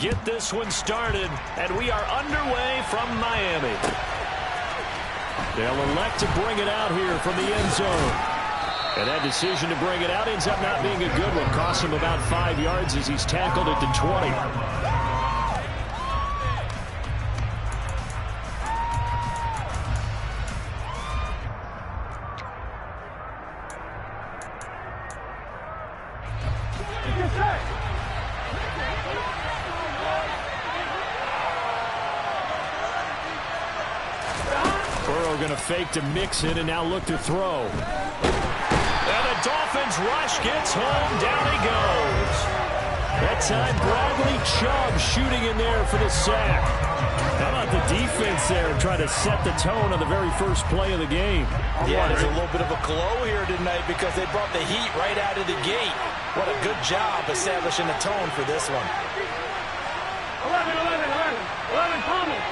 get this one started, and we are underway from Miami. They'll elect to bring it out here from the end zone. And that decision to bring it out ends up not being a good one. Costs him about 5 yards as he's tackled at the 20. Going to fake to mix it and now look to throw. And the Dolphins rush gets home. Down he goes. That time Bradley Chubb shooting in there for the sack. How about the defense there trying to set the tone on the very first play of the game? Yeah, there's a little bit of a glow here tonight because they brought the heat right out of the gate. What a good job establishing the tone for this one. 11, Thomas.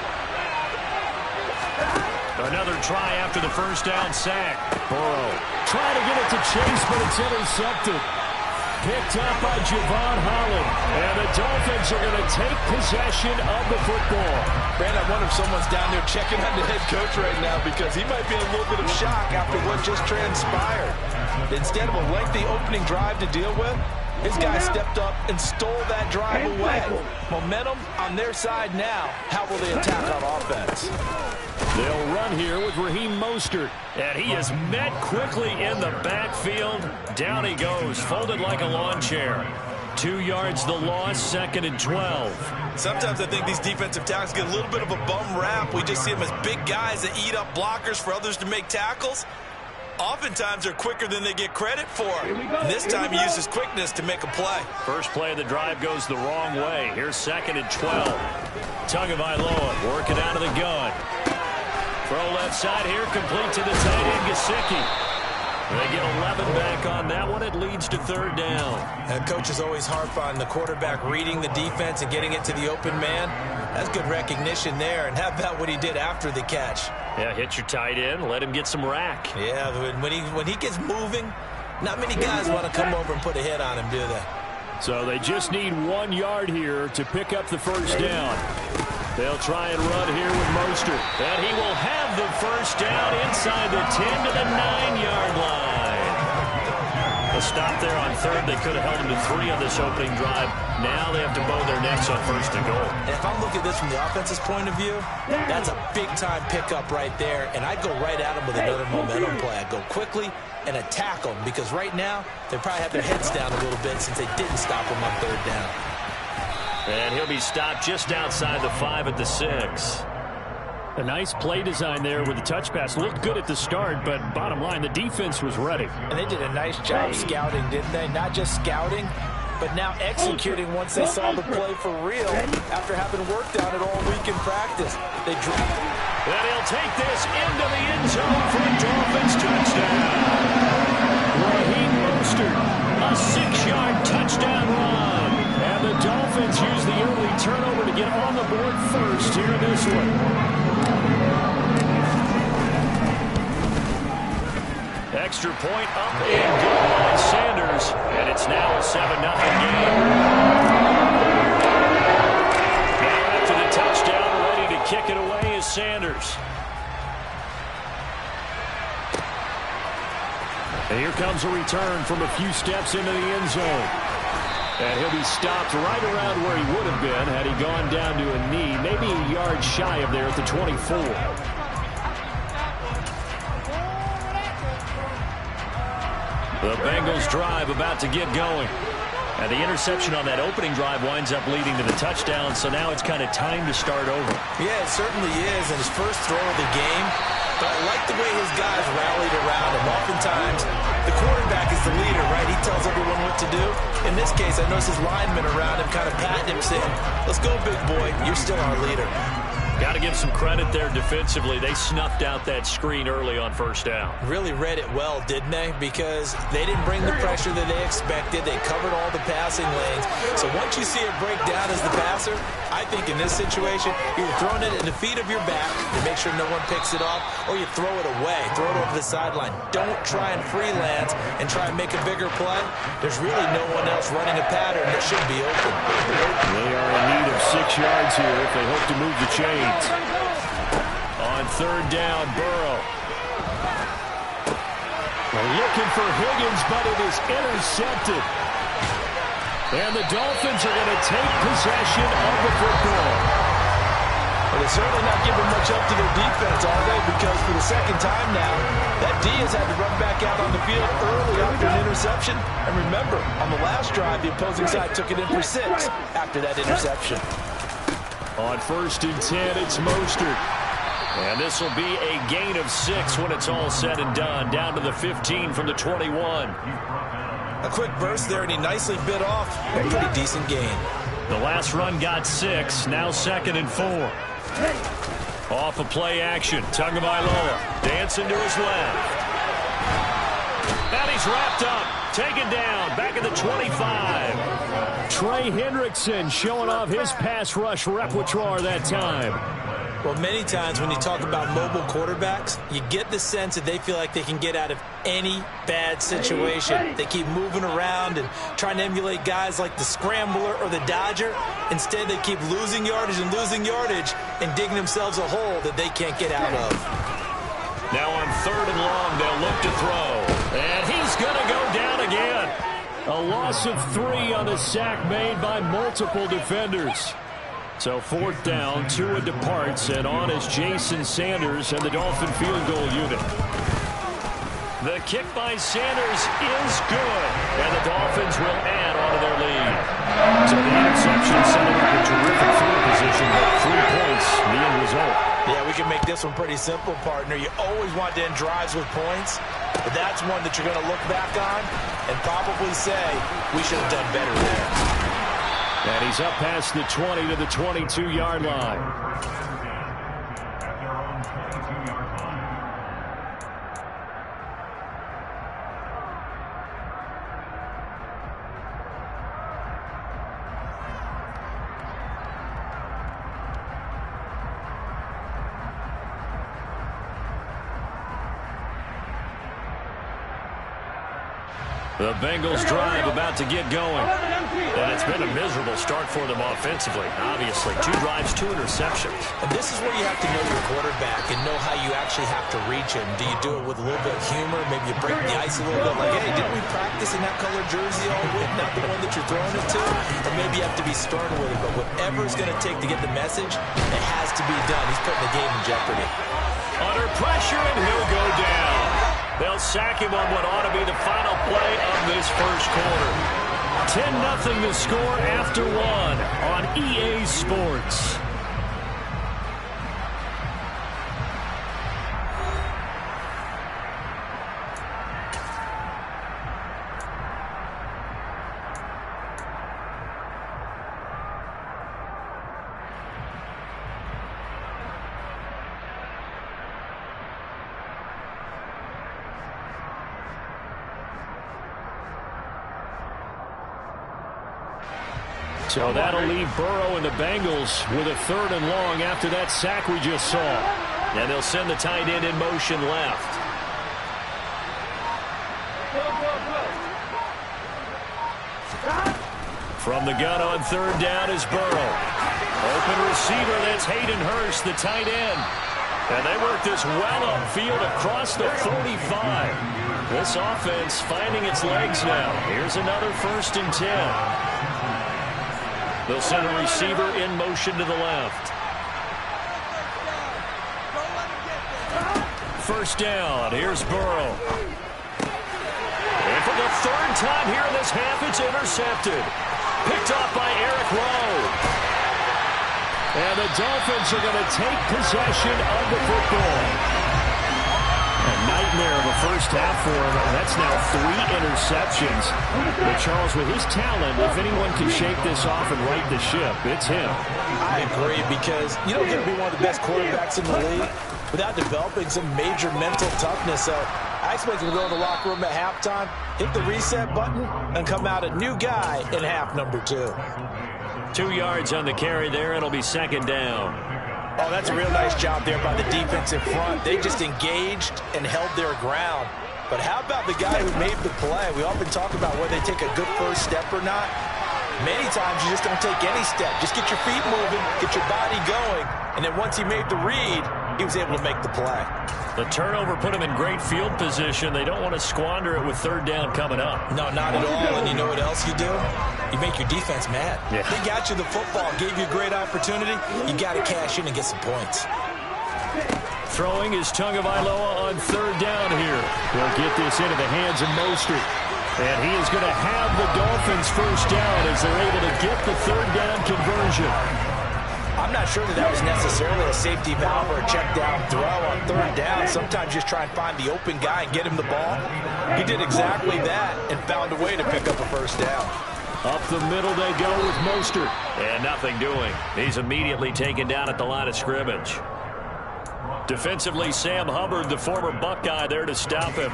Another try after the first down sack. Burrow trying to get it to Chase, but it's intercepted. Picked up by Javon Holland. And the Dolphins are going to take possession of the football. Brand, I wonder if someone's down there checking on the head coach right now because he might be in a little bit of shock after what just transpired. Instead of a lengthy opening drive to deal with, his guy stepped up and stole that drive away. Momentum on their side now. How will they attack on offense? They'll run here with Raheem Mostert. And he is met quickly in the backfield. Down he goes, folded like a lawn chair. 2 yards the loss, 2nd and 12. Sometimes I think these defensive tackles get a little bit of a bum rap. We just see them as big guys that eat up blockers for others to make tackles. Oftentimes they're quicker than they get credit for. And this time he uses quickness to make a play. First play of the drive goes the wrong way. Here's 2nd and 12. Tagovailoa working out of the gun. Throw left side here, complete to the tight end, Gesicki. They get 11 back on that one. It leads to 3rd down. And coaches always harp on the quarterback reading the defense and getting it to the open man. That's good recognition there. And how about what he did after the catch? Yeah, hit your tight end, let him get some rack. Yeah, when he gets moving, not many guys want to come over and put a hit on him, do they? So they just need 1 yard here to pick up the first down. They'll try and run here with Mostert. And he will have the first down inside the 10 to the 9-yard line. A stop there on 3rd. They could have held him to 3 on this opening drive. Now they have to bow their necks on 1st and goal. And if I'm looking at this from the offense's point of view, that's a big-time pickup right there. And I'd go right at him with another momentum play. I'd go quickly and attack them because right now they probably have their heads down a little bit since they didn't stop him on 3rd down. And he'll be stopped just outside the 5 at the 6. A nice play design there with the touch pass. Looked good at the start, but bottom line, the defense was ready. And they did a nice job scouting, didn't they? Not just scouting, but now executing once they saw the play for real after having worked on it all week in practice. They drew. And he'll take this into the end zone for a Dolphins touchdown. Raheem Mostert, a 6-yard touchdown run. And the Dolphins use the early turnover to get on the board first here in this one. Extra point up and good by Sanders. And it's now a 7-0 game. Now after the touchdown, ready to kick it away is Sanders. And here comes a return from a few steps into the end zone. And he'll be stopped right around where he would have been had he gone down to a knee, maybe a yard shy of there at the 24. The Bengals drive about to get going. And the interception on that opening drive winds up leading to the touchdown, so now it's kind of time to start over. Yeah, it certainly is, and his first throw of the game. But I like the way his guys rallied around him. Oftentimes, the quarterback is the leader, right? He tells everyone what to do. In this case, I noticed his linemen around him kind of patting him, saying, let's go, big boy. You're still our leader. Got to give some credit there defensively. They snuffed out that screen early on first down. Really read it well, didn't they? Because they didn't bring the pressure that they expected. They covered all the passing lanes. So once you see it break down as the passer, I think in this situation, you're throwing it at the feet of your back to make sure no one picks it off, or you throw it away, throw it over the sideline. Don't try and freelance and try and make a bigger play. There's really no one else running a pattern that should be open. They are in need of 6 yards here if they hope to move the chains. On third down, Burrow. They're looking for Higgins, but it is intercepted. And the Dolphins are going to take possession of the football. Well, they're certainly not giving much up to their defense, are they? Because for the second time now, that D has had to run back out on the field early after an interception. And remember, on the last drive, the opposing side took it in for 6 after that interception. On 1st and 10, it's Mostert. And this will be a gain of 6 when it's all said and done. Down to the 15 from the 21. A quick burst there, and he nicely bit off a pretty decent gain. The last run got 6. Now 2nd and 4. Off a play action. Tagovailoa dancing to his left. And he's wrapped up. Taken down. Back at the 25. Trey Hendrickson showing off his pass rush repertoire that time. Well, many times when you talk about mobile quarterbacks, you get the sense that they feel like they can get out of any bad situation. They keep moving around and trying to emulate guys like the Scrambler or the Dodger. Instead, they keep losing yardage and digging themselves a hole that they can't get out of. Now on 3rd and long, they'll look to throw. And he's going to go down again. A loss of 3 on the sack made by multiple defenders. So 4th down, Tua departs, and on is Jason Sanders and the Dolphin field goal unit. The kick by Sanders is good, and the Dolphins will add on to their lead. So the interception setting up a terrific field position. 3 points, the end result. Yeah, we can make this one pretty simple, partner. You always want to end drives with points, but that's one that you're going to look back on and probably say, we should have done better there. And he's up past the 20 to the 22-yard line. The Bengals drive about to get going. And it's been a miserable start for them offensively. Obviously, 2 drives, 2 interceptions. And this is where you have to know your quarterback and know how you actually have to reach him. Do you do it with a little bit of humor? Maybe you break the ice a little bit like, hey, didn't we practice in that color jersey all week? Not the one that you're throwing it to? Or maybe you have to be stern with it. But whatever it's going to take to get the message, it has to be done. He's putting the game in jeopardy. Under pressure, and he'll go down. They'll sack him on what ought to be the final play of this first quarter. 10-0 the score after 1 on EA Sports. So that'll leave Burrow and the Bengals with a 3rd and long after that sack we just saw. And they'll send the tight end in motion left. From the gun on 3rd down is Burrow. Open receiver, that's Hayden Hurst, the tight end. And they work this well upfield across the 45. This offense finding its legs now. Here's another 1st and 10. They'll send a receiver in motion to the left. 1st down. Here's Burrow. And for the 3rd time here in this half, it's intercepted. Picked off by Eric Rowe. And the Dolphins are going to take possession of the football. A night nightmare of a first half for him. That's now 3 interceptions. But Charles, with his talent, if anyone can shake this off and right the ship, it's him. I agree, because you don't get to be one of the best quarterbacks in the league without developing some major mental toughness. So I expect him to go in the locker room at halftime, hit the reset button, and come out a new guy in half number 2. 2 yards on the carry there. It'll be second down. Oh, that's a real nice job there by the defense in front. They just engaged and held their ground. But how about the guy who made the play? We often talk about whether they take a good first step or not. Many times you just don't take any step. Just get your feet moving, get your body going, and then once he made the read, he was able to make the play. The turnover put him in great field position. They don't want to squander it with third down coming up. No, not at all. And you know what else you do? You make your defense mad. Yeah. They got you the football, gave you a great opportunity. You got to cash in and get some points. Throwing is Tagovailoa on third down here. He'll get this into the hands of Mostert. And he is going to have the Dolphins first down as they're able to get the third down conversion. I'm not sure that was necessarily a safety valve or a check down throw on third down. Sometimes just try and find the open guy and get him the ball. He did exactly that and found a way to pick up a first down. Up the middle they go with Mostert. And nothing doing. He's immediately taken down at the line of scrimmage. Defensively, Sam Hubbard, the former Buckeye, there to stop him.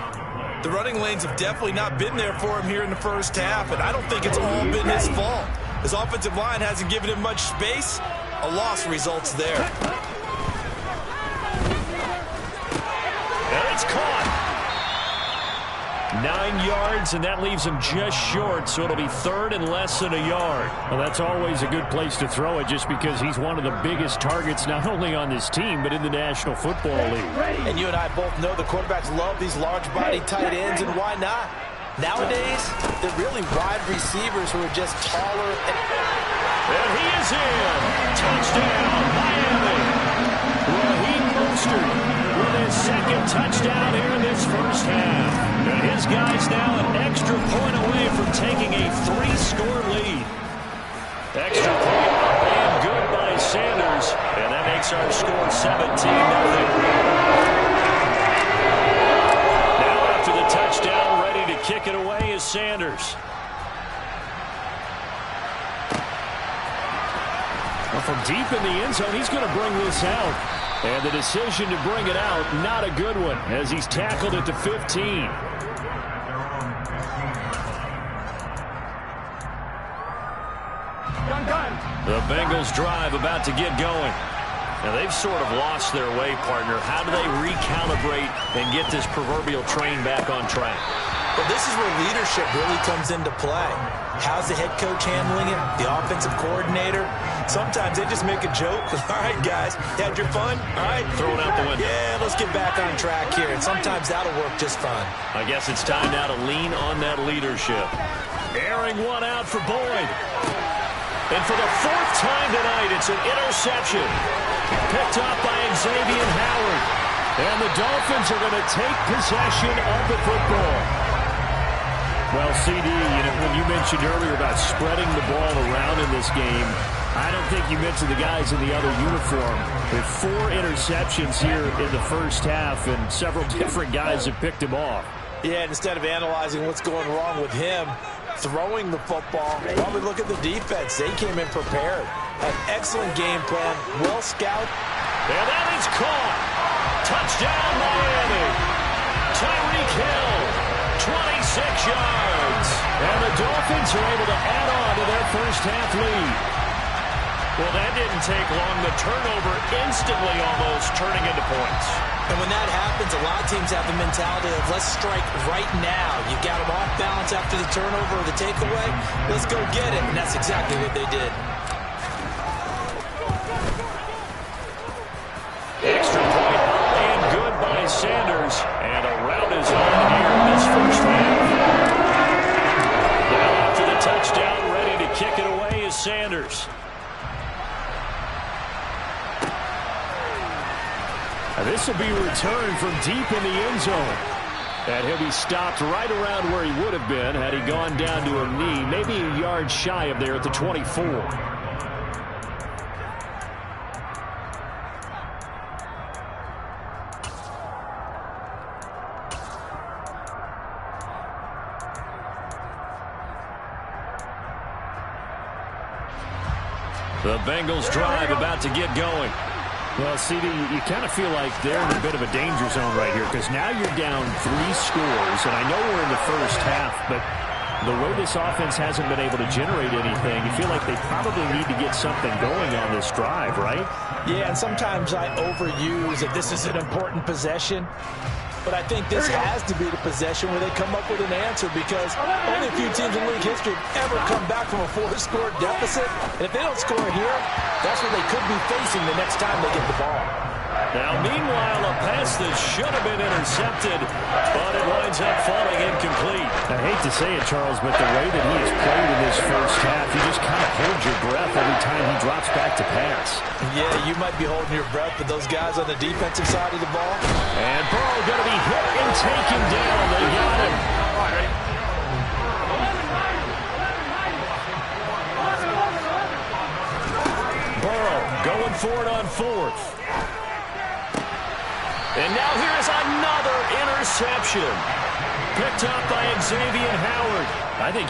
The running lanes have definitely not been there for him here in the first half, and I don't think it's all been his fault. His offensive line hasn't given him much space. A loss results there. And it's caught. 9 yards, and that leaves him just short, so it'll be third and less than a yard. Well, that's always a good place to throw it just because he's one of the biggest targets not only on this team but in the National Football League. And you and I both know the quarterbacks love these large-bodied tight ends, and why not? Nowadays, they're really wide receivers who are just taller. And he is in. Touchdown, Miami. Raheem Mostert with his second touchdown here in this first half. And his guy's now an extra point away from taking a 3-score lead. Extra point up and good by Sanders. And that makes our score 17-0. Now after the touchdown, ready to kick it away is Sanders. From deep in the end zone, he's going to bring this out. And the decision to bring it out, not a good one, as he's tackled at the 15. The Bengals drive about to get going. Now, they've sort of lost their way, partner. How do they recalibrate and get this proverbial train back on track? Well, this is where leadership really comes into play. How's the head coach handling it? The offensive coordinator? Sometimes they just make a joke. All right, guys, had your fun? All right. Throw it out the window. Yeah, let's get back on track here. And sometimes that'll work just fine. I guess it's time now to lean on that leadership. Airing one out for Boyd. And for the 4th time tonight, it's an interception. Picked up by Xavier Howard. And the Dolphins are going to take possession of the football. Well, CD, when you mentioned earlier about spreading the ball around in this game, I don't think you mentioned the guys in the other uniform. With 4 interceptions here in the first half, and several different guys have picked him off. Yeah, and instead of analyzing what's going wrong with him, throwing the football, well, we look at the defense. They came in prepared. An excellent game plan, well scouted. And that is caught. Touchdown, Miami. Tyreek Hill, 26 yards. And the Dolphins are able to add on to their first half lead. Well, that didn't take long. The turnover instantly almost turning into points. And when that happens, a lot of teams have the mentality of let's strike right now. You got them off balance after the turnover or the takeaway. Let's go get it. And that's exactly what they did. Extra point up and good by Sanders. And a rout is on here in this first half. Now after the touchdown, ready to kick it away is Sanders. This will be returned from deep in the end zone. And he'll be stopped right around where he would have been had he gone down to a knee, maybe a yard shy of there at the 24. The Bengals drive about to get going. Well, CD, you kind of feel like they're in a bit of a danger zone right here because now you're down 3 scores, and I know we're in the first half, but the way this offense hasn't been able to generate anything, you feel like they probably need to get something going on this drive, right? Yeah, and sometimes I overuse that this is an important possession. But I think this has to be the possession where they come up with an answer because only a few teams in league history have ever come back from a 4-score deficit. And if they don't score here, that's what they could be facing the next time they get the ball. Now, meanwhile, a pass that should have been intercepted, but it winds up falling incomplete. I hate to say it, Charles, but the way that he has played in this first half, you just kind of hold your breath every time he drops back to pass. Yeah, you might be holding your breath, but those guys on the defensive side of the ball. And Burrow going to be hit and taken down. They got him. Burrow going for it on 4th. And now here's another interception. Picked up by Xavier Howard. I think...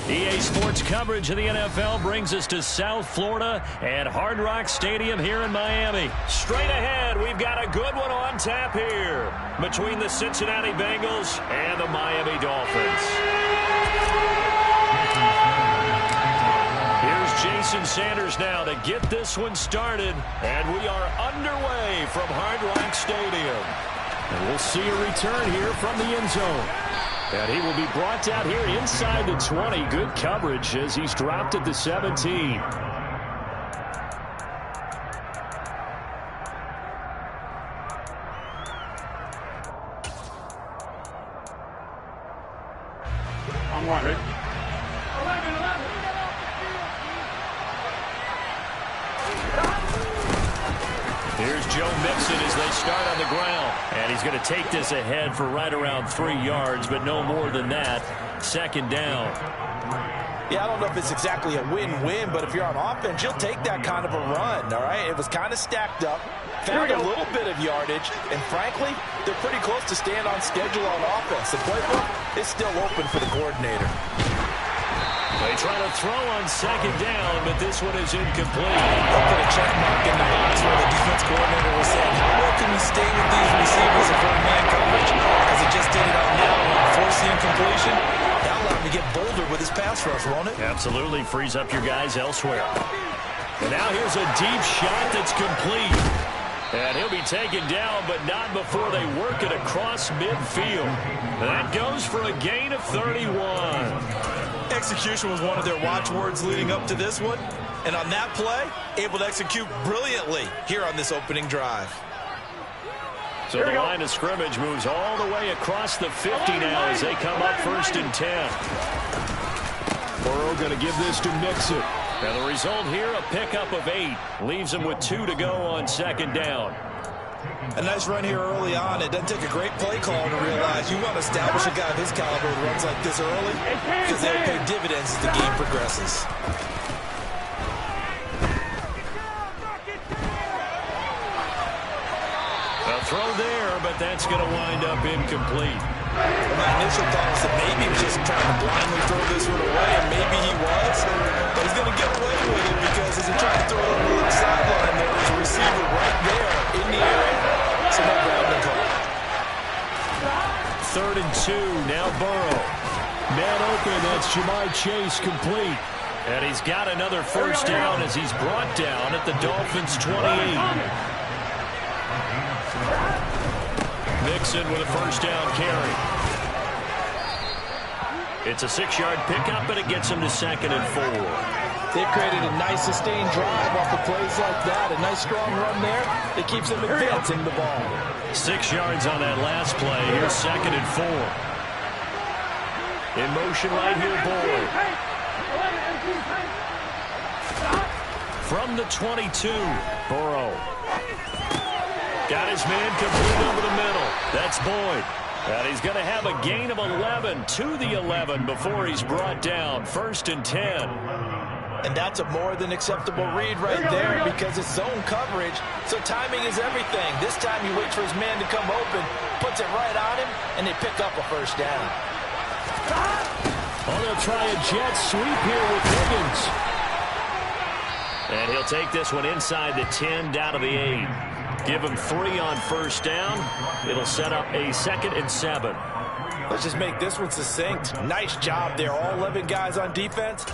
EA Sports coverage of the NFL brings us to South Florida at Hard Rock Stadium here in Miami. Straight ahead, we've got a good one on tap here between the Cincinnati Bengals and the Miami Dolphins. Here's Jason Sanders now to get this one started, and we are underway from Hard Rock Stadium. And we'll see a return here from the end zone. And he will be brought down here inside the 20. Good coverage as he's dropped at the 17. I'm right. Here's Joe Mixon as they start on the ground. And he's going to take this ahead for right around 3 yards, but no more than that. 2nd down. Yeah, I don't know if it's exactly a win-win, but if you're on offense, you'll take that kind of a run, all right? It was kind of stacked up, found a little bit of yardage, and frankly, they're pretty close to staying on schedule on offense. The playbook is still open for the coordinator. They try to throw on 2nd down, but this one is incomplete. They'll put a check mark in the box where the defense coordinator was saying, how well can we stay with these receivers if we're in man coverage? Because he just did it on that one. Force the incompletion. That'll allow him to get bolder with his pass rush, won't it? Absolutely. Frees up your guys elsewhere. And now here's a deep shot that's complete. And he'll be taken down, but not before they work it across midfield. That goes for a gain of 31. Execution was one of their watchwords leading up to this one. And on that play, able to execute brilliantly here on this opening drive. So the line of scrimmage moves all the way across the 50 now as they come up 1st and 10. Burrow going to give this to Mixon. And the result here, a pickup of 8. Leaves them with 2 to go on 2nd down. A nice run here early on. It doesn't take a great play call to realize you want to establish a guy of his caliber who runs like this early because they'll pay dividends as the game progresses. A throw there, but that's going to wind up incomplete. Well, my initial thought was that maybe he was just trying to blindly throw this one away, and maybe he was. But he's going to get away with it because as he tried to throw it over the sideline, there was a receiver right there in the area. Man open, that's Jamar Chase complete. And he's got another first down as he's brought down at the Dolphins' 28. Mixon with a first down carry. It's a 6-yard pickup, and it gets him to 2nd and 4. They've created a nice sustained drive off of plays like that. A nice strong run there that keeps them advancing the ball. 6 yards on that last play. Here's 2nd and 4. In motion right here, Boyd. From the 22, Burrow. Got his man complete over the middle. That's Boyd. And he's going to have a gain of 11 to the 11 before he's brought down. 1st and 10. And that's a more than acceptable read right there because it's zone coverage, so timing is everything. This time he waits for his man to come open, puts it right on him, and they pick up a first down. Oh, they'll try a jet sweep here with Higgins. And he'll take this one inside the 10, down to the 8. Give him 3 on first down. It'll set up a 2nd and 7. Let's just make this one succinct. Nice job there, all 11 guys on defense,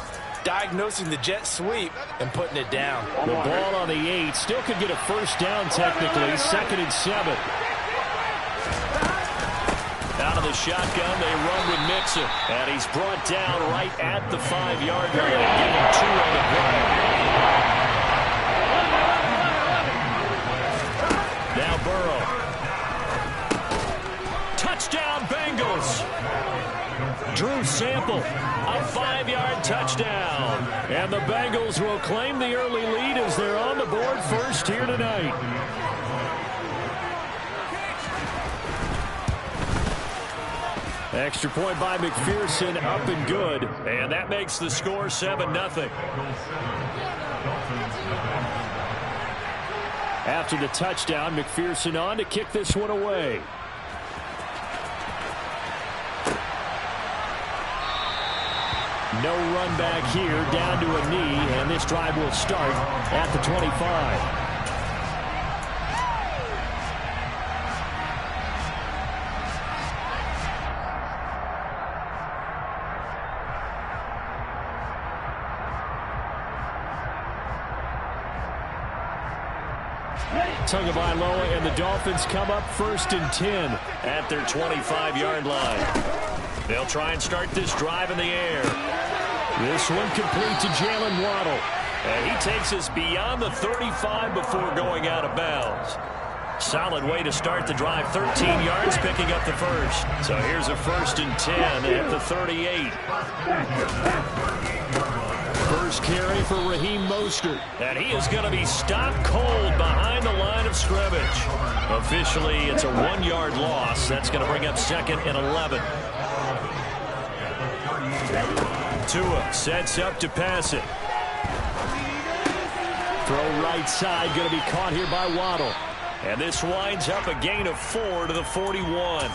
diagnosing the jet sweep and putting it down. The ball on the 8 still could get a first down technically. 2nd and 7. Out of the shotgun, they run with Mixon. And he's brought down right at the 5-yard line. Give him 2 on the play. Now Burrow. Touchdown Bengals. Drew Sample, a 5-yard touchdown. And the Bengals will claim the early lead as they're on the board first here tonight. Extra point by McPherson, up and good. And that makes the score 7-0. After the touchdown, McPherson on to kick this one away. No run back here, down to a knee, and this drive will start at the 25. Tagovailoa and the Dolphins come up 1st and 10 at their 25-yard line. They'll try and start this drive in the air. This one complete to Jalen Waddle. And he takes us beyond the 35 before going out of bounds. Solid way to start the drive. 13 yards, picking up the first. So here's a 1st and 10 at the 38. First carry for Raheem Mostert. And he is going to be stopped cold behind the line of scrimmage. Officially, it's a 1-yard loss. That's going to bring up 2nd and 11. Tua sets up to pass it. Throw right side, going to be caught here by Waddle. And this winds up a gain of 4 to the 41.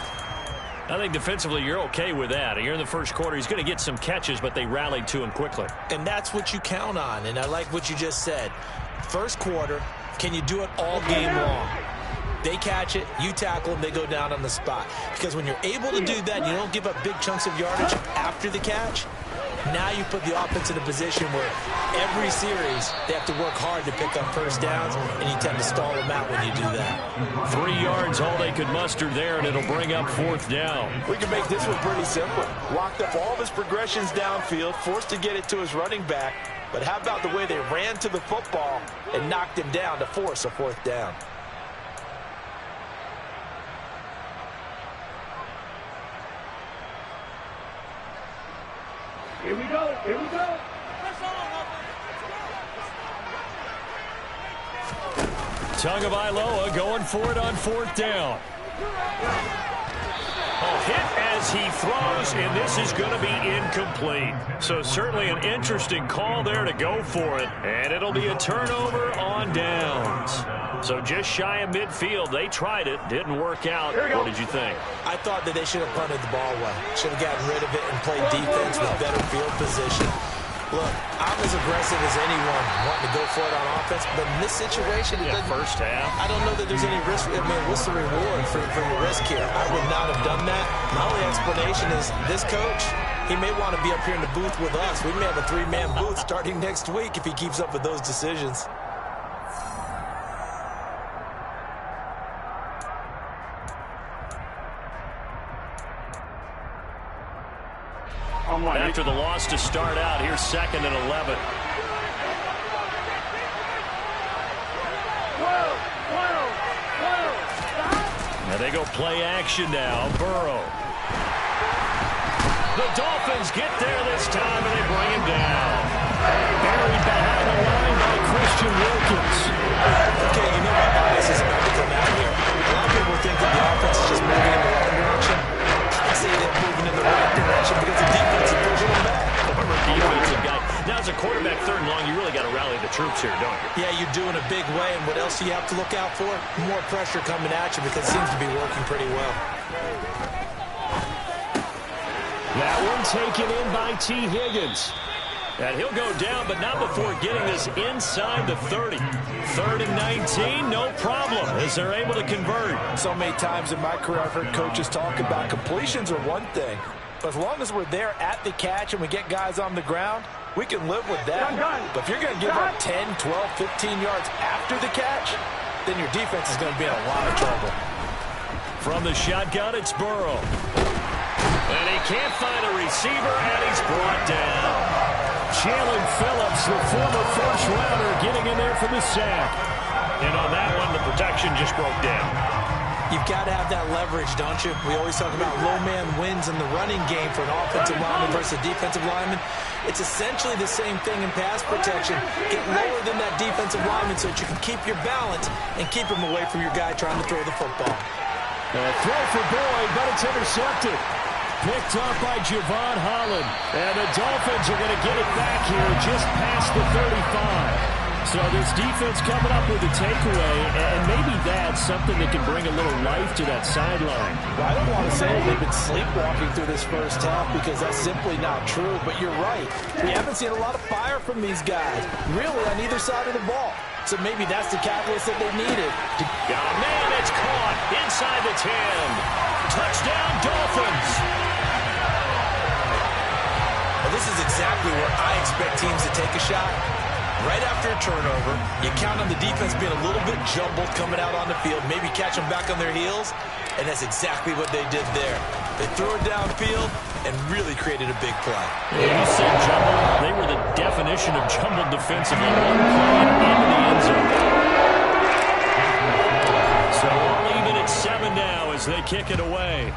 I think defensively you're okay with that. You're in the first quarter. He's going to get some catches, but they rallied to him quickly. And that's what you count on, and I like what you just said. First quarter, can you do it all game long? They catch it, you tackle them, they go down on the spot. Because when you're able to do that, you don't give up big chunks of yardage after the catch. Now you put the offense in a position where every series they have to work hard to pick up first downs, and you tend to stall them out when you do that. 3 yards, all they could muster there, and it'll bring up 4th down. We can make this one pretty simple. Locked up all of his progressions downfield, forced to get it to his running back. But how about the way they ran to the football and knocked him down to force a 4th down? Here we go. Here we go. Tagovailoa going for it on 4th down. A hit as he throws, and this is going to be incomplete. So certainly an interesting call there to go for it, and it'll be a turnover on downs. So just shy of midfield. They tried it, didn't work out. What did you think? I thought that they should have punted the ball away. Should have gotten rid of it and played defense with better field position. Look, I'm as aggressive as anyone wanting to go for it on offense, but in this situation, first half. I don't know that there's any risk. I mean, what's the reward for your risk here? I would not have done that. My only explanation is this coach, he may want to be up here in the booth with us. We may have a 3-man booth starting next week if he keeps up with those decisions. After the loss to start out, here's 2nd and 11. Now they go play action now. Burrow. The Dolphins get there this time, and they bring him down. Buried behind the line by Christian Wilkins. Okay, you know my bias is about to come out here. A lot of people think that the offense is just moving in the wrong direction. I say they're moving in the right direction because the defense is pushing them back. Former defensive guy. Now, as a quarterback, 3rd and long, you really got to rally the troops here, don't you? Yeah, you do in a big way. And what else do you have to look out for? More pressure coming at you because it seems to be working pretty well. That one taken in by T. Higgins. And he'll go down, but not before getting this inside the 30. 3rd and 19, no problem, as they're able to convert. So many times in my career, I've heard coaches talk about completions are one thing. But as long as we're there at the catch and we get guys on the ground, we can live with that. But if you're going to give up 10, 12, 15 yards after the catch, then your defense is going to be in a lot of trouble. From the shotgun, it's Burrow. And he can't find a receiver, and he's brought down. Jalen Phillips, the former first-rounder, getting in there for the sack. And on that one, the protection just broke down. You've got to have that leverage, don't you? We always talk about low man wins in the running game for an offensive lineman versus a defensive lineman. It's essentially the same thing in pass protection. Get lower than that defensive lineman so that you can keep your balance and keep him away from your guy trying to throw the football. A throw for Boyd, but it's intercepted. Picked up by Javon Holland. And the Dolphins are going to get it back here just past the 35. So this defense coming up with a takeaway, and maybe that's something that can bring a little life to that sideline. Well, I don't want to say they've been sleepwalking through this first half because that's simply not true, but you're right. We haven't seen a lot of fire from these guys, really, on either side of the ball. So maybe that's the catalyst that they needed. Oh, man, it's caught inside the 10. Touchdown, Dolphins. Well, this is exactly where I expect teams to take a shot. Right after a turnover, you count on the defense being a little bit jumbled coming out on the field, maybe catch them back on their heels, and that's exactly what they did there. They threw it downfield and really created a big play. Yeah, you said jumbled. They were the definition of jumbled defensively. One play into the end zone. So all even at 7 now as they kick it away.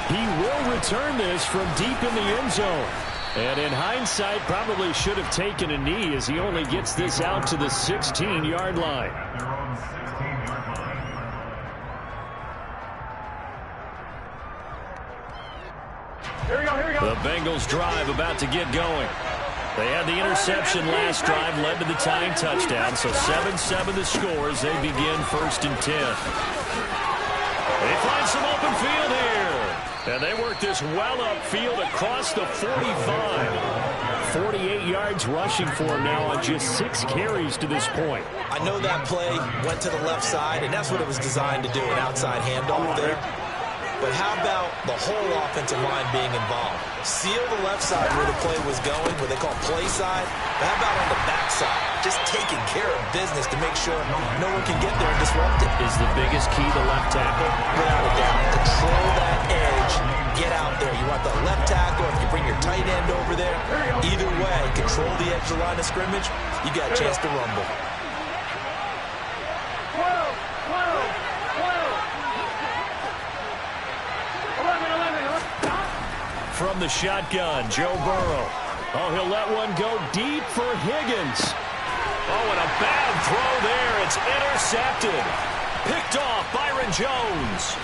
He will return this from deep in the end zone. And in hindsight, probably should have taken a knee as he only gets this out to the 16-yard line. Here we go. The Bengals drive about to get going. They had the interception last drive, led to the tying touchdown. So 7-7 the score as they begin 1st and 10. They find some open field here. And they work this well upfield across the 45. 48 yards rushing for him now on just 6 carries to this point. I know that play went to the left side, and that's what it was designed to do, an outside handoff there. But how about the whole offensive line being involved? Seal the left side where the play was going, what they call play side. But how about on the back side? Just taking care of business to make sure no one can get there and disrupt it. Is the biggest key the left tackle? Without a doubt. Control that edge. Get out there. You want the left tackle, if you bring your tight end over there. Either way, control the edge of the line of scrimmage. You got a chance to rumble. From the shotgun, Joe Burrow. Oh, he'll let one go deep for Higgins. Oh, and a bad throw there. It's intercepted. Picked off Byron Jones.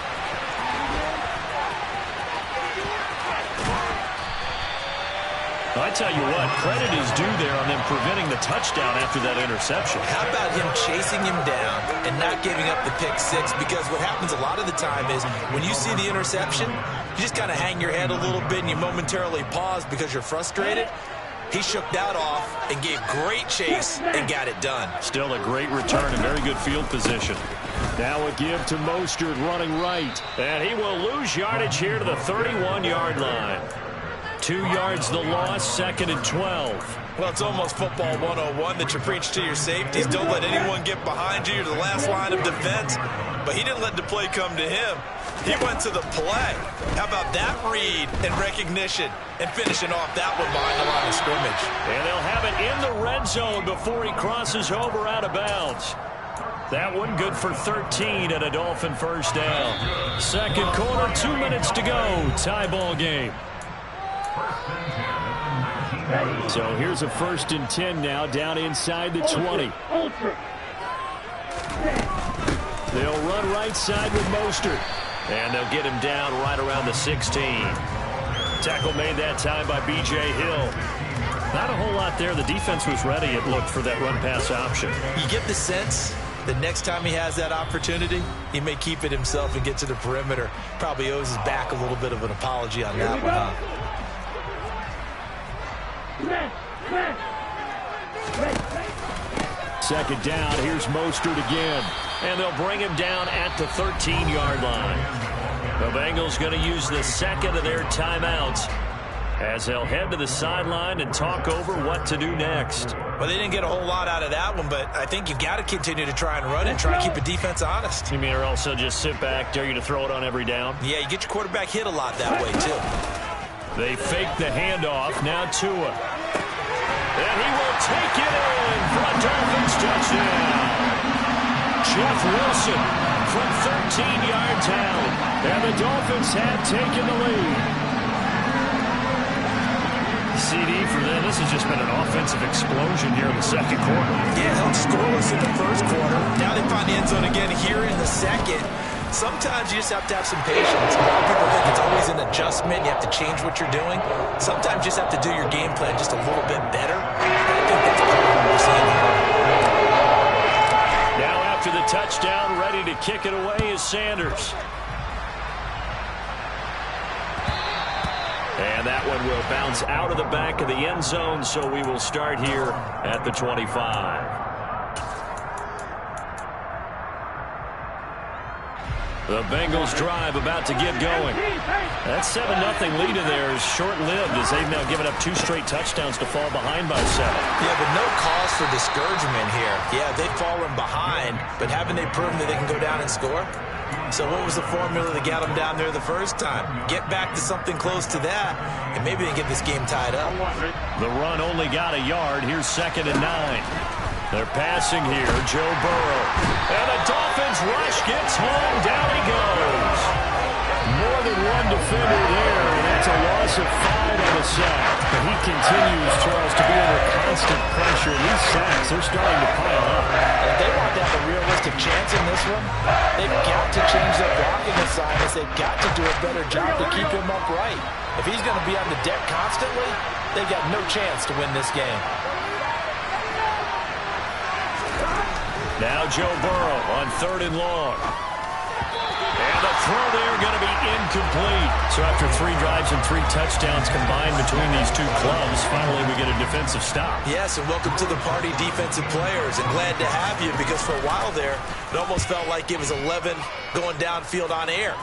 I tell you what, credit is due there on them preventing the touchdown after that interception. How about him chasing him down and not giving up the pick six? Because what happens a lot of the time is when you see the interception, you just kind of hang your head a little bit and you momentarily pause because you're frustrated. He shook that off and gave great chase and got it done. Still a great return and very good field position. Now a give to Mostert running right. And he will lose yardage here to the 31-yard line. 2 yards the loss, 2nd and 12. Well, it's almost football 101 that you preach to your safeties. Don't let anyone get behind you. You're the last line of defense. But he didn't let the play come to him. He went to the play. How about that read and recognition and finishing off that one behind the line of scrimmage. And they'll have it in the red zone before he crosses over out of bounds. That one good for 13 and a Dolphin first down. Second quarter, 2 minutes to go. Tie ball game. So here's a 1st and 10 now down inside the 20. They'll run right side with Mostert. And they'll get him down right around the 16. Tackle made that time by B.J. Hill. Not a whole lot there. The defense was ready, it looked, for that run-pass option. You get the sense that next time he has that opportunity, he may keep it himself and get to the perimeter. Probably owes his back a little bit of an apology on that one, huh? Second down, here's Mostert again. And they'll bring him down at the 13-yard line. The Bengals going to use the second of their timeouts as they'll head to the sideline and talk over what to do next. Well, they didn't get a whole lot out of that one, but I think you've got to continue to try and run it and try and keep the defense honest. You mean or also just sit back, dare you to throw it on every down? Yeah, you get your quarterback hit a lot that way, too. They fake the handoff. Now Tua. And he will take it in for a Dolphins touchdown. Jeff Wilson from 13 yards out. And the Dolphins have taken the lead. CD for them. This has just been an offensive explosion here in the second quarter. Yeah, held scoreless in the first quarter. Now they find the end zone again here in the second. Sometimes you just have to have some patience. A lot of people think it's always an adjustment. You have to change what you're doing. Sometimes you just have to do your game plan just a little bit better. And I think that's part of what we're seeing here. Now after the touchdown, ready to kick it away is Sanders. And that one will bounce out of the back of the end zone, so we will start here at the 25. The Bengals drive about to get going. That 7-0 lead in there is short-lived as they've now given up 2 straight touchdowns to fall behind by 7. Yeah, but no cause for discouragement here. Yeah, they've fallen behind, but haven't they proven that they can go down and score? So what was the formula that got them down there the first time? Get back to something close to that, and maybe they can get this game tied up. The run only got a yard. Here's 2nd and 9. They're passing here. Joe Burrow. And the Dolphins rush gets home. Down he goes. More than one defender there, and that's a loss of 5 on the sack. But he continues, Charles, to be under constant pressure. These sacks, they're starting to pile up. If they want to have a realistic chance in this one, they've got to change their blocking assignments. They've got to do a better job to keep him upright. If he's going to be on the deck constantly, they've got no chance to win this game. Now Joe Burrow on 3rd and long. And the throw there going to be incomplete. So after 3 drives and 3 touchdowns combined between these two clubs, finally we get a defensive stop. Yes, and welcome to the party, defensive players. And glad to have you because for a while there, it almost felt like it was 11 going downfield on air.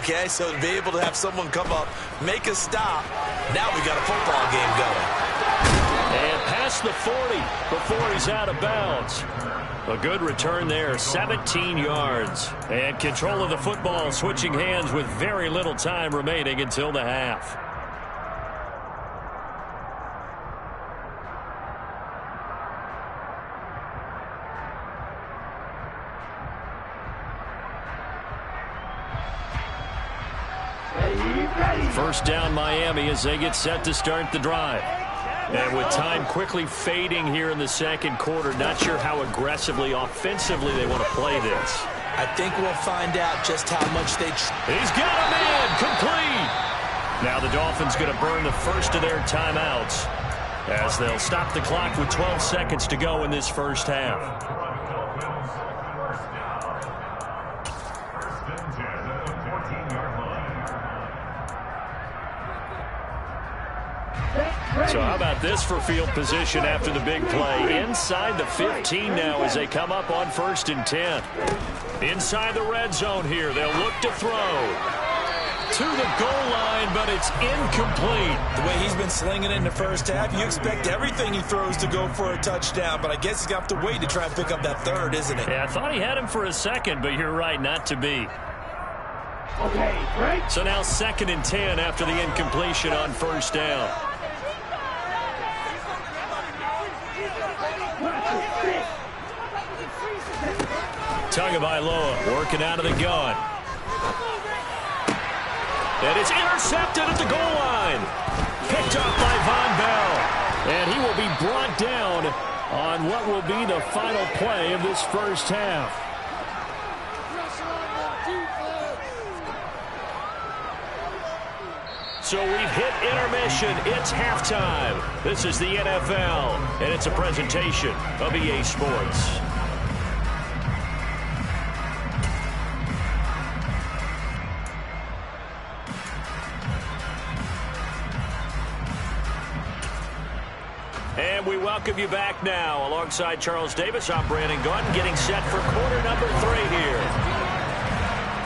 Okay, so to be able to have someone come up, make a stop, now we got a football game going. And past the 40 before he's out of bounds. A good return there, 17 yards. And control of the football, switching hands with very little time remaining until the half. First down Miami as they get set to start the drive. And with time quickly fading here in the second quarter, not sure how aggressively, offensively they want to play this. I think we'll find out just how much they... He's got a man, complete. Now the Dolphins going to burn the first of their timeouts as they'll stop the clock with 12 seconds to go in this first half. So how about this for field position after the big play? Inside the 15 now as they come up on 1st and 10. Inside the red zone here. They'll look to throw. To the goal line, but it's incomplete. The way he's been slinging it in the first half, you expect everything he throws to go for a touchdown, but I guess he's got to wait to try and pick up that third, isn't it? Yeah, I thought he had him for a second, but you're right, not to be. Okay, great. So now 2nd and 10 after the incompletion on 1st down. Tagovailoa working out of the gun. And it's intercepted at the goal line. Picked up by Von Bell. And he will be brought down on what will be the final play of this first half. So we've hit intermission. It's halftime. This is the NFL, and it's a presentation of EA Sports. And we welcome you back now. Alongside Charles Davis, I'm Brandon Gunn, getting set for quarter number 3 here.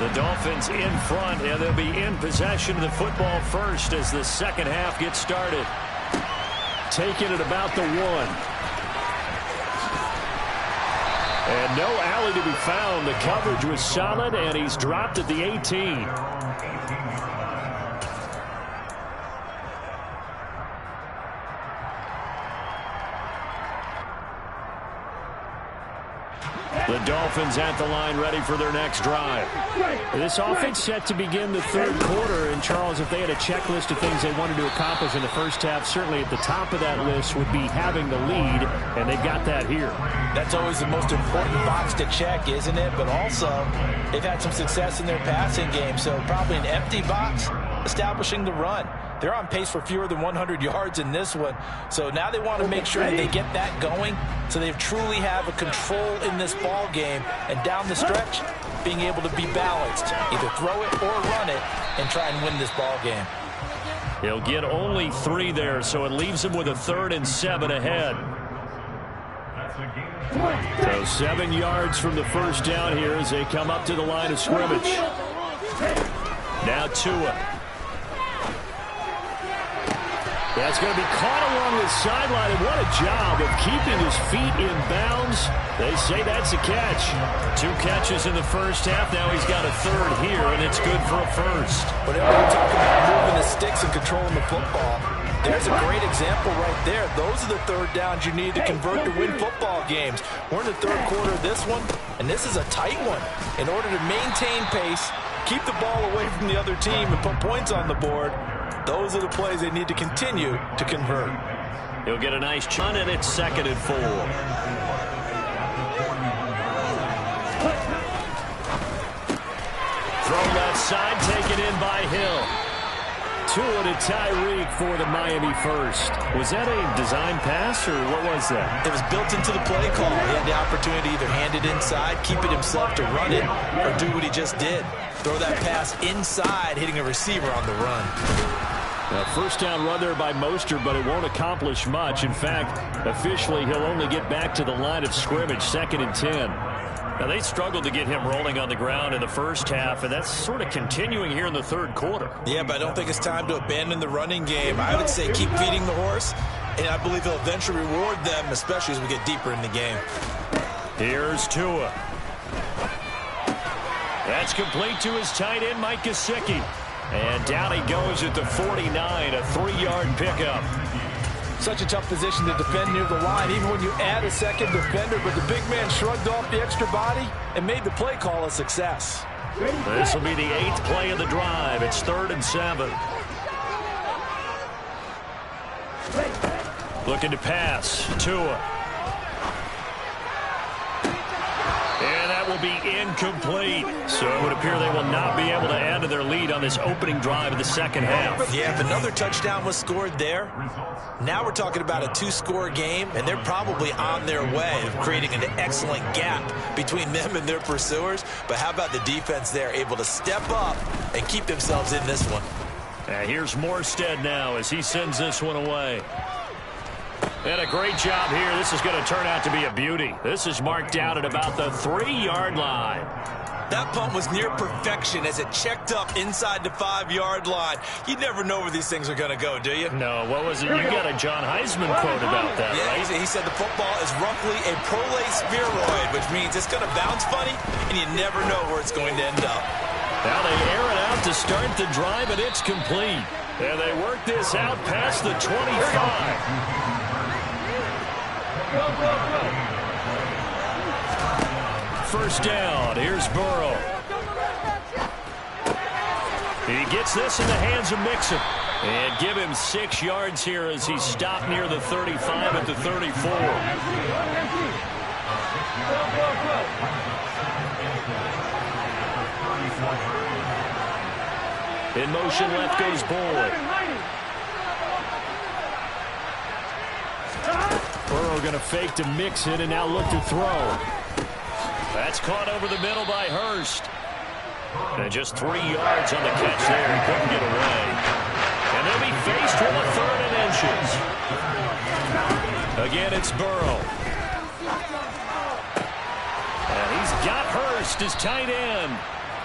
The Dolphins in front, and they'll be in possession of the football first as the second half gets started. Taking it about the 1. And no alley to be found. The coverage was solid, and he's dropped at the 18. The Dolphins at the line ready for their next drive. This offense set to begin the third quarter. And, Charles, if they had a checklist of things they wanted to accomplish in the first half, certainly at the top of that list would be having the lead, and they've got that here. That's always the most important box to check, isn't it? But also, they've had some success in their passing game, so probably an empty box establishing the run. They're on pace for fewer than 100 yards in this one. So now they want to make sure that they get that going so they truly have a control in this ball game. And down the stretch, being able to be balanced. Either throw it or run it and try and win this ball game. He'll get only 3 there, so it leaves him with a 3rd and 7 ahead. So 7 yards from the first down here as they come up to the line of scrimmage. Now Tua. That's going to be caught along the sideline, and what a job of keeping his feet in bounds. They say that's a catch. 2 catches in the first half. Now he's got a 3rd here, and it's good for a first. Whenever we're talking about moving the sticks and controlling the football, there's a great example right there. Those are the 3rd downs you need to convert to win football games. We're in the 3rd quarter of this one, and this is a tight one. In order to maintain pace, keep the ball away from the other team, and put points on the board, those are the plays they need to continue to convert. He'll get a nice run, and it's 2nd and 4. Throw left side, taken in by Hill. Tua to Tyreek for the Miami first. Was that a design pass, or what was that? It was built into the play call. He had the opportunity to either hand it inside, keep it himself to run it, or do what he just did. Throw that pass inside, hitting a receiver on the run. A first down run there by Mostert, but it won't accomplish much. In fact, officially, he'll only get back to the line of scrimmage, 2nd and 10. Now, they struggled to get him rolling on the ground in the first half, and that's sort of continuing here in the 3rd quarter. Yeah, but I don't think it's time to abandon the running game. I would say keep feeding the horse, and I believe he'll eventually reward them, especially as we get deeper in the game. Here's Tua. That's complete to his tight end, Mike Gesicki. And down he goes at the 49, a 3-yard pickup. Such a tough position to defend near the line, even when you add a second defender, but the big man shrugged off the extra body and made the play call a success. This will be the 8th play of the drive. It's 3rd and 7. Looking to pass. Tua. And that will be incomplete. So it would appear they will not be able to add to their lead on this opening drive of the second half. Yeah, if another touchdown was scored there, now we're talking about a 2-score game, and they're probably on their way of creating an excellent gap between them and their pursuers. But how about the defense there, able to step up and keep themselves in this one? Here's Morstead now as he sends this one away. And a great job here. This is going to turn out to be a beauty. This is marked down at about the 3-yard line. That punt was near perfection as it checked up inside the 5-yard line. You never know where these things are going to go, do you? No, what was it? You got a John Heisman quote about that, right? He said the football is roughly a prolate spheroid, which means it's going to bounce funny, and you never know where it's going to end up. Now they air it out to start the drive, and it's complete. And they work this out past the 25. First down. Here's Burrow. He gets this in the hands of Mixon. And give him 6 yards here as he stopped near the 35 at the 34. In motion left goes Boyd. Burrow going to fake to Mixon and now look to throw. That's caught over the middle by Hurst. And just 3 yards on the catch there. He couldn't get away. And they'll be faced with a 3rd and inches. Again, it's Burrow. And he's got Hurst as tight end.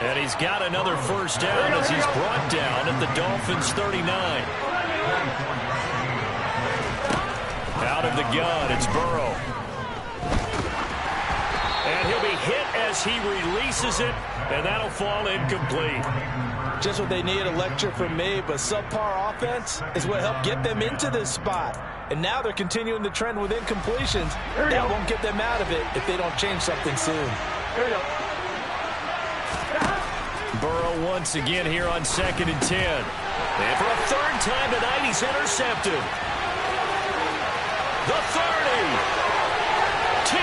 And he's got another first down as he's brought down at the Dolphins' 39. Out of the gun, it's Burrow. And he'll be hit as he releases it, and that'll fall incomplete. Just what they need, a lecture from me, but subpar offense is what helped get them into this spot. And now they're continuing the trend with incompletions. That won't get them out of it if they don't change something soon. Burrow once again here on 2nd and 10. And for a 3rd time tonight, he's intercepted. The 30. 10.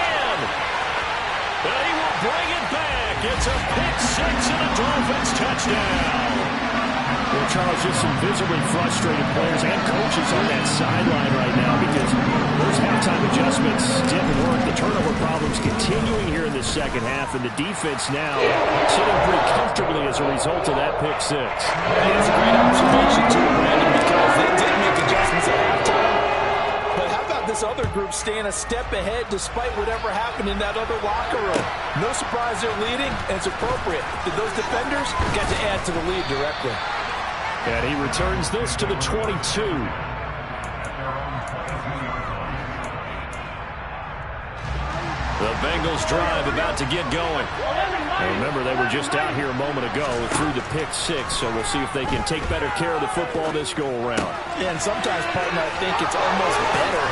But he will bring it back. It's a pick-6 and a Dolphins touchdown. Well, Charles, just some visibly frustrated players and coaches on that sideline right now because those halftime adjustments didn't work. The turnover problems continuing here in the second half, and the defense now sitting pretty comfortably as a result of that pick-6. That's a great observation, too, Brandon, because they did make adjustments at halftime. But how about this other group staying a step ahead despite whatever happened in that other locker room? No surprise they're leading, and it's appropriate that those defenders get to add to the lead directly. And he returns this to the 22. The Bengals drive about to get going. And remember, they were just out here a moment ago through the pick-6, so we'll see if they can take better care of the football this go-around. Yeah, and sometimes, partner, I think it's almost better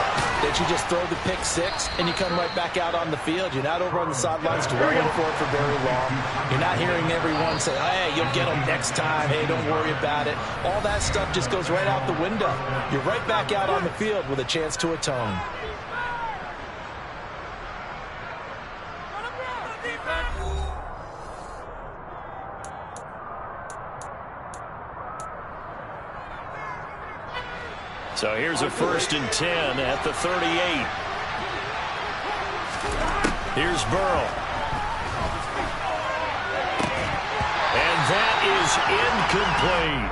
that you just throw the pick-6 and you come right back out on the field. You're not over on the sidelines dwelling for it for very long. You're not hearing everyone say, hey, you'll get them next time. Hey, don't worry about it. All that stuff just goes right out the window. You're right back out on the field with a chance to atone. So here's a 1st and 10 at the 38. Here's Burrow. And that is incomplete.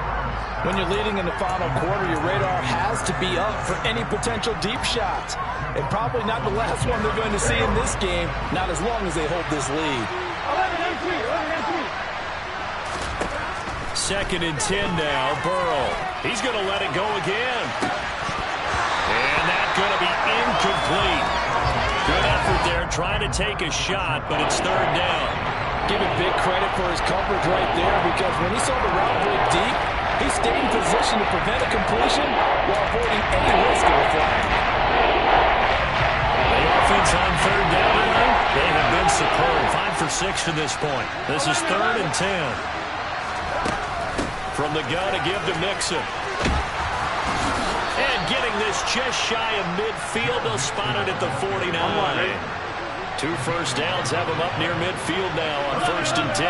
When you're leading in the final quarter, your radar has to be up for any potential deep shots. And probably not the last one they're going to see in this game, not as long as they hold this lead. 2nd and 10 now, Burrow. He's going to let it go again. And that's going to be incomplete. Good effort there, trying to take a shot, but it's 3rd down. Give him big credit for his coverage right there, because when he saw the route break deep, he stayed in position to prevent a completion while avoiding any risk of a flag. The offense on 3rd down tonight, they have been superb. 5 for 6 to this point. This is 3rd and 10. From the gun to give to Mixon. And getting this just shy of midfield. They'll spot it at the 49. 2 first downs have them up near midfield now on 1st and 10.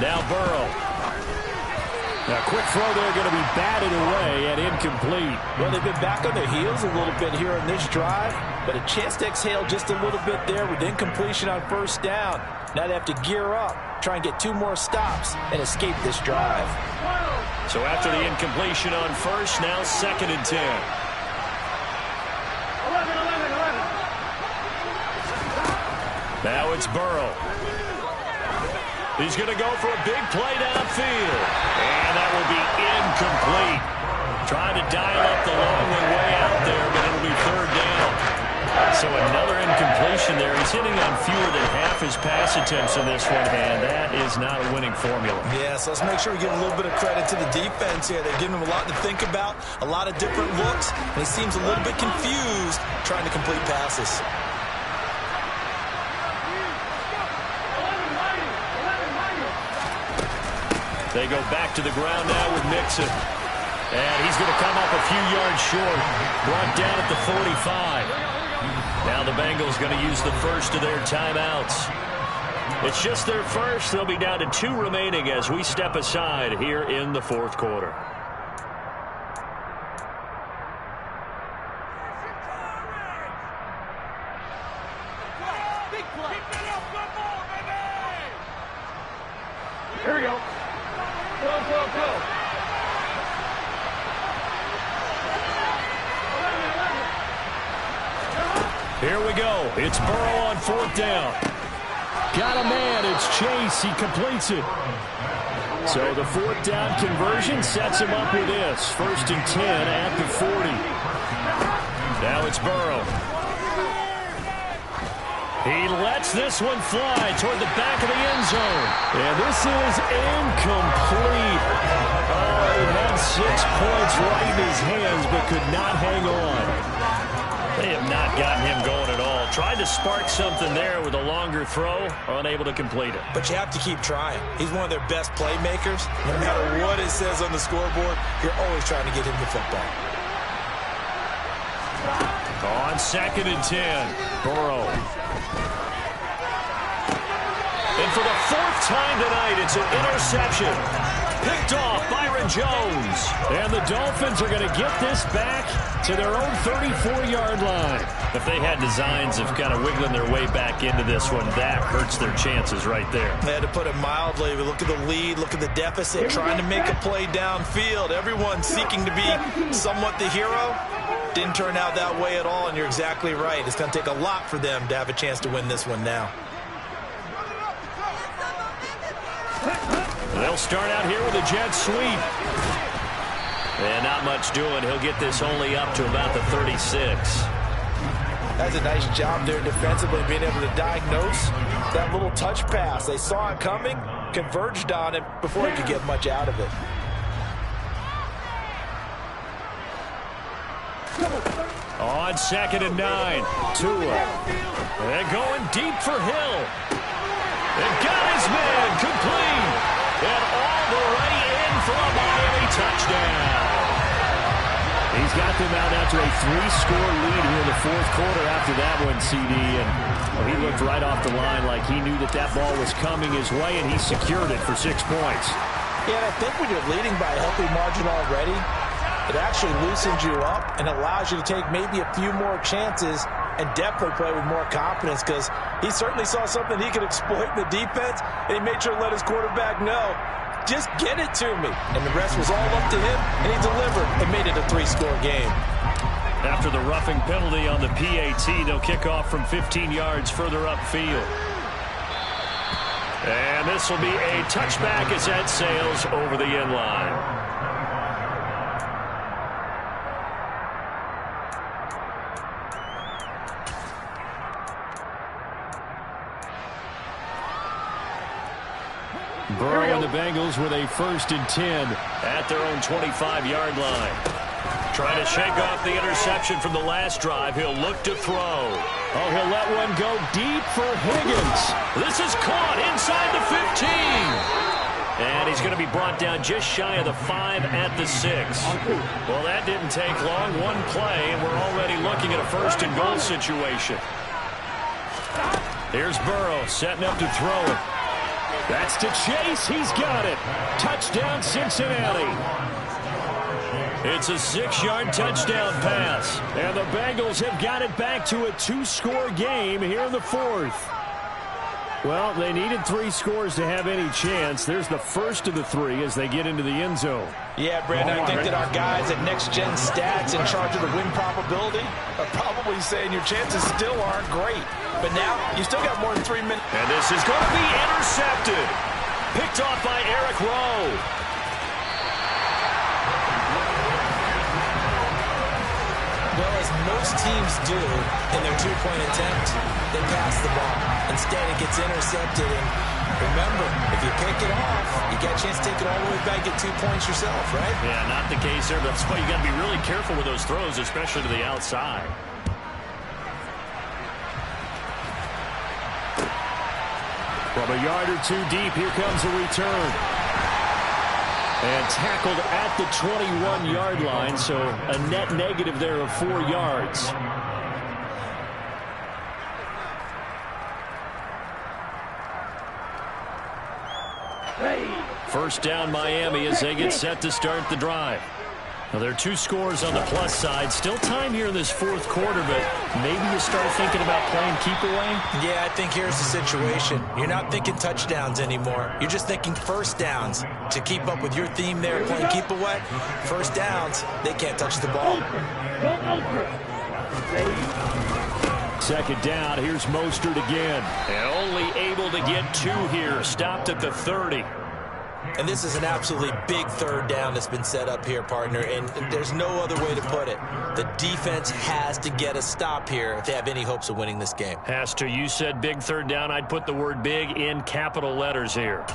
Now Burrow. Now, quick throw there going to be batted away and incomplete. Well, they've been back on their heels a little bit here in this drive, but a chance to exhale just a little bit there with incompletion on first down. Now they have to gear up, try and get 2 more stops, and escape this drive. So after the incompletion on first, now 2nd and 10. 11. Now it's Burrow. He's going to go for a big play downfield. And that will be incomplete. Trying to dial up the long one way out there, but it'll be 3rd down. So another incompletion there. He's hitting on fewer than half his pass attempts in this one, and that is not a winning formula. Yeah, so let's make sure we give a little bit of credit to the defense here. They're giving him a lot to think about, a lot of different looks, and he seems a little bit confused trying to complete passes. They go back to the ground now with Mixon. And he's going to come up a few yards short. Brought down at the 45. Now the Bengals going to use the first of their timeouts. It's just their first. They'll be down to 2 remaining as we step aside here in the 4th quarter. Here we go. Go. Here we go. It's Burrow on 4th down. Got a man. It's Chase. He completes it. So the 4th down conversion sets him up with this. 1st and 10 at the 40. Now it's Burrow. He lets this one fly toward the back of the end zone. And this is incomplete. Oh, he had 6 points right in his hands, but could not hang on. They have not gotten him going at all. Tried to spark something there with a longer throw, unable to complete it. But you have to keep trying. He's one of their best playmakers. No matter what it says on the scoreboard, you're always trying to get him the football. On 2nd and 10, Burrow. And for the 4th time tonight, it's an interception. Picked off Byron Jones. And the Dolphins are going to get this back to their own 34-yard line. If they had designs of kind of wiggling their way back into this one, that hurts their chances right there. They had to put it mildly. Look at the lead, look at the deficit, trying to make a play downfield. Everyone seeking to be somewhat the hero. Didn't turn out that way at all, and you're exactly right. It's going to take a lot for them to have a chance to win this one now. They'll start out here with a jet sweep. And not much doing. He'll get this only up to about the 36. That's a nice job there defensively, being able to diagnose that little touch pass. They saw it coming, converged on it before he could get much out of it. On 2nd and 9, Tua. And going deep for Hill. And got his man complete. And all the way in for a Miami touchdown. He's got them out after a 3-score lead here in the 4th quarter after that one, CD. And he looked right off the line like he knew that that ball was coming his way, and he secured it for 6 points. Yeah, and I think when you're leading by a healthy margin already, it actually loosens you up and allows you to take maybe a few more chances and definitely play with more confidence, because he certainly saw something he could exploit in the defense, and he made sure to let his quarterback know, just get it to me. And the rest was all up to him, and he delivered and made it a 3-score game. After the roughing penalty on the PAT, they'll kick off from 15 yards further upfield. And this will be a touchback as that sails over the end line. Burrow and the Bengals with a 1st and 10 at their own 25-yard line. Trying to shake off the interception from the last drive. He'll look to throw. Oh, he'll let one go deep for Higgins. This is caught inside the 15. And he's going to be brought down just shy of the 5 at the 6. Well, that didn't take long. One play, and we're already looking at a 1st and goal situation. Here's Burrow setting up to throw it. That's to Chase. He's got it. Touchdown, Cincinnati. It's a 6-yard touchdown pass. And the Bengals have got it back to a 2-score game here in the 4th. Well, they needed 3 scores to have any chance. There's the first of the 3 as they get into the end zone. Yeah, Brandon, I think that our guys at Next Gen Stats in charge of the win probability are probably saying your chances still aren't great. But now, you still got more than 3 minutes. And this is going to be intercepted. Picked off by Eric Rowe. Well, as most teams do in their 2-point attempt, they pass the ball. Instead, it gets intercepted. And remember, if you pick it off, you get a chance to take it all the way back, get 2 points yourself, right? Yeah, not the case there. That's why you got to be really careful with those throws, especially to the outside. From a yard or 2 deep, here comes a return. And tackled at the 21-yard line, so a net negative there of 4 yards. First down, Miami, as they get set to start the drive. Now, there are 2 scores on the plus side. Still time here in this 4th quarter, but maybe you start thinking about playing keep away? Yeah, I think here's the situation. You're not thinking touchdowns anymore. You're just thinking first downs. To keep up with your theme there, playing keep away, first downs, they can't touch the ball. Second down, here's Mostert again. And only able to get 2 here. Stopped at the 30. And this is an absolutely big 3rd down that's been set up here, partner, and there's no other way to put it. The defense has to get a stop here if they have any hopes of winning this game. Has to. You said big 3rd down. I'd put the word big in capital letters here.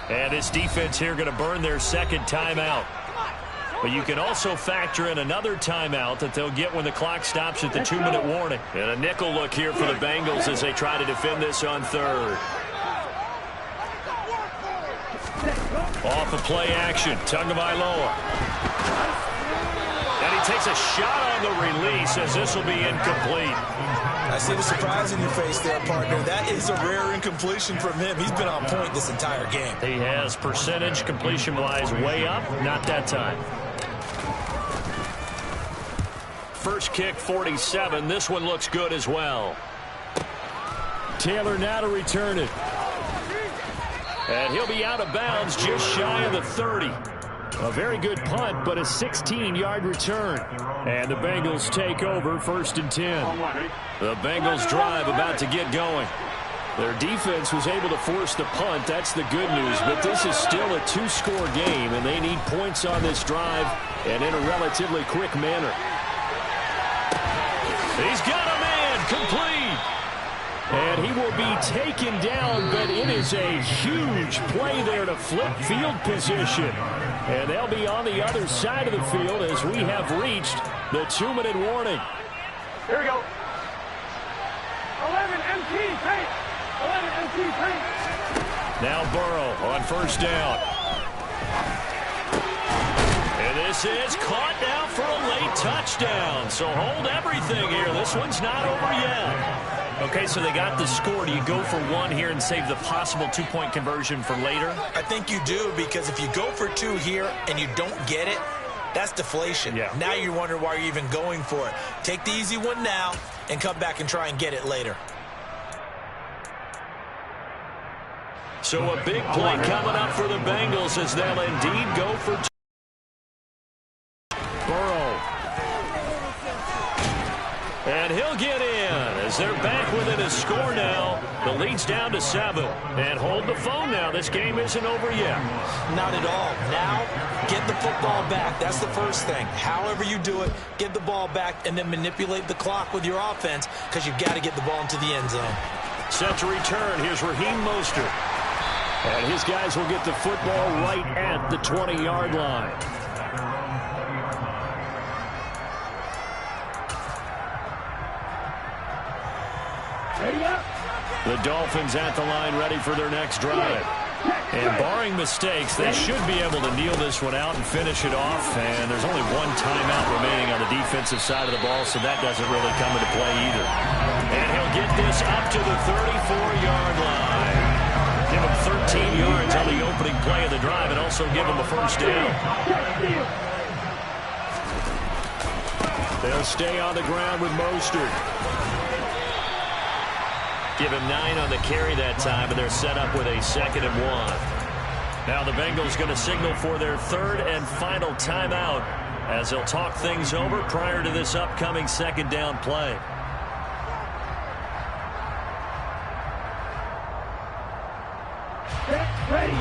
And this defense here going to burn their 2nd timeout. But you can also factor in another timeout that they'll get when the clock stops at the 2-minute warning. And a nickel look here for the Bengals as they try to defend this on 3rd. Off of play action, Tagovailoa. And he takes a shot on the release as this will be incomplete. I see the surprise in your face there, partner. That is a rare incompletion from him. He's been on point this entire game. He has percentage completion-wise way up, not that time. First kick, 47. This one looks good as well. Taylor now to return it. And he'll be out of bounds just shy of the 30. A very good punt, but a 16-yard return. And the Bengals take over 1st and 10. The Bengals drive about to get going. Their defense was able to force the punt. That's the good news. But this is still a 2-score game, and they need points on this drive and in a relatively quick manner. He's got a man complete. And he will be taken down, but it is a huge play there to flip field position. And they'll be on the other side of the field as we have reached the 2-minute warning. Here we go. 11 MT paint. 11 MT paint. Now Burrow on 1st down. And this is caught now for a late touchdown. So hold everything here. This one's not over yet. Okay, so they got the score. Do you go for 1 here and save the possible 2-point conversion for later? I think you do, because if you go for 2 here and you don't get it, that's deflation. Yeah. Now you're wondering why you're even going for it. Take the easy one now and come back and try and get it later. So a big play coming up for the Bengals as they'll indeed go for 2. Burrow. And he'll get in as they're back within a score now. The lead's down to 7. And hold the phone now. This game isn't over yet. Not at all. Now, get the football back. That's the first thing. However you do it, get the ball back and then manipulate the clock with your offense, because you've got to get the ball into the end zone. Set to return. Here's Raheem Mostert. And his guys will get the football right at the 20-yard line. The Dolphins at the line ready for their next drive. And barring mistakes, they should be able to kneel this one out and finish it off. And there's only 1 timeout remaining on the defensive side of the ball, so that doesn't really come into play either. And he'll get this up to the 34-yard line. opening play of the drive and also give them a first down. They'll stay on the ground with Mostert. Give him 9 on the carry that time, and they're set up with a 2nd and 1. Now the Bengals going to signal for their 3rd and final timeout as they'll talk things over prior to this upcoming 2nd down play. Ready.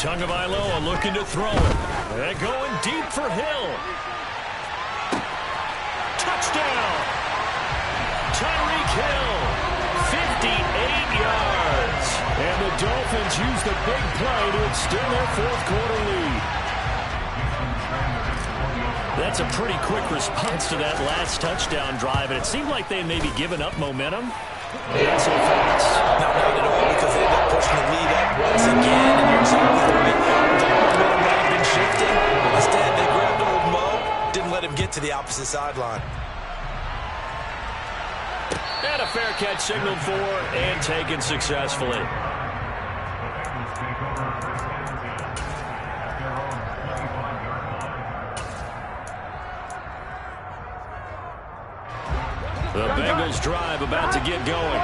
Tagovailoa looking to throw it. They're going deep for Hill. Touchdown! Tyreek Hill, 58 yards. And the Dolphins use the big play to extend their 4th quarter lead. That's a pretty quick response to that last touchdown drive, and it seemed like they may be giving up momentum. Not so fast. Not at all, because they ended up pushing the lead up once again, and you're exactly right. The momentum might have been shifting. Instead, they grabbed old Mo, didn't let him get to the opposite sideline. And a fair catch signaled for and taken successfully. The Bengals drive about to get going.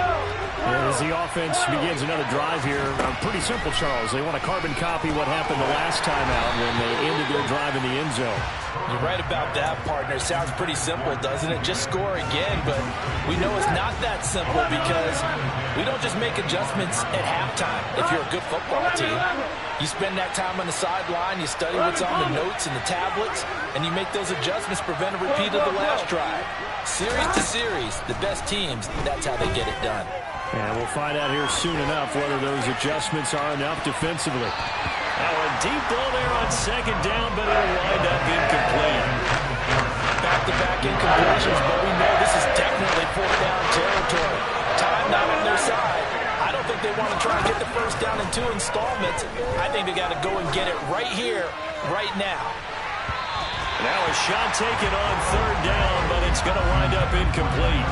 As the offense begins another drive here, pretty simple, Charles. They want to carbon copy what happened the last time out when they ended their drive in the end zone. You're right about that, partner. Sounds pretty simple, doesn't it? Just score again, but we know it's not that simple because we don't just make adjustments at halftime if you're a good football team. You spend that time on the sideline, you study what's on the notes and the tablets, and you make those adjustments, prevent a repeat of the last drive. Series to series, the best teams, that's how they get it done. And we'll find out here soon enough whether those adjustments are enough defensively. Now a deep ball there on 2nd down, but it'll wind up incomplete. Back-to-back incompletions, but we know this is definitely 4th down territory. Time not on their side. I don't think they want to try and get the first down in 2 installments. I think they got to go and get it right here, right now. Now a shot taken on 3rd down, but it's going to wind up incomplete.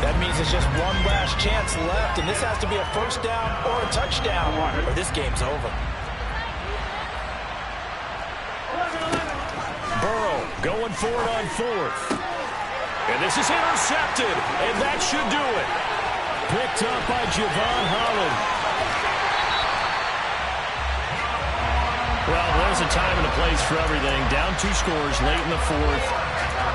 That means it's just one last chance left, and this has to be a first down or a touchdown, or this game's over. Burrow going for it on 4th. And this is intercepted, and that should do it. Picked up by Javon Holland. Well, there's a time and a place for everything. Down 2 scores late in the 4th.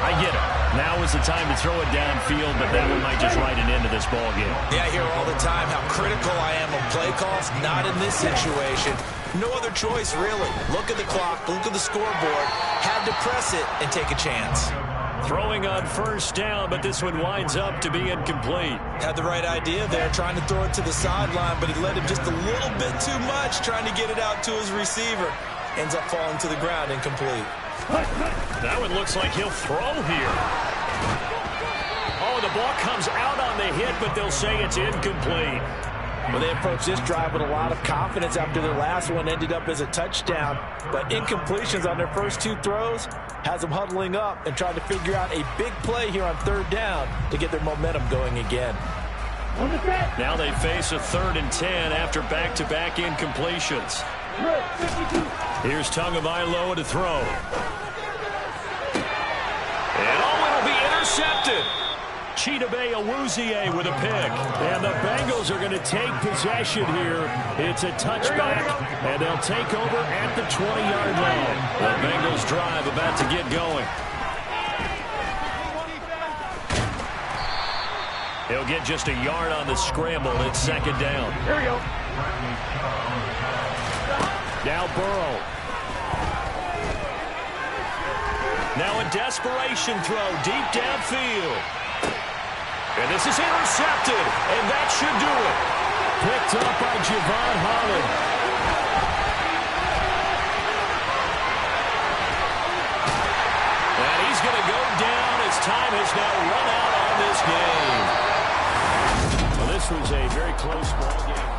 I get it. Now is the time to throw it downfield, but that one might just write an end to this ball game. Yeah, I hear all the time how critical I am of play calls. Not in this situation. No other choice, really. Look at the clock, look at the scoreboard. Had to press it and take a chance. Throwing on 1st down, but this one winds up to be incomplete. Had the right idea there, trying to throw it to the sideline, but he led him just a little bit too much, trying to get it out to his receiver. Ends up falling to the ground, incomplete. That one looks like he'll throw here. Oh, the ball comes out on the hit, but they'll say it's incomplete. Well, they approached this drive with a lot of confidence after their last one ended up as a touchdown. But incompletions on their first 2 throws has them huddling up and trying to figure out a big play here on 3rd down to get their momentum going again. Now they face a 3rd and 10 after back-to-back incompletions. Here's Tagovailoa to throw. And it'll be intercepted. Chidobe Awuzie with a pick. And the Bengals are going to take possession here. It's a touchback, and they'll take over at the 20-yard line. The Bengals drive about to get going. He'll get just a yard on the scramble. It's 2nd down. Here we go. Now Burrow. Now a desperation throw deep downfield. And this is intercepted, and that should do it. Picked up by Javon Holland. time has now run out on this game. Well, this was a very close ball game.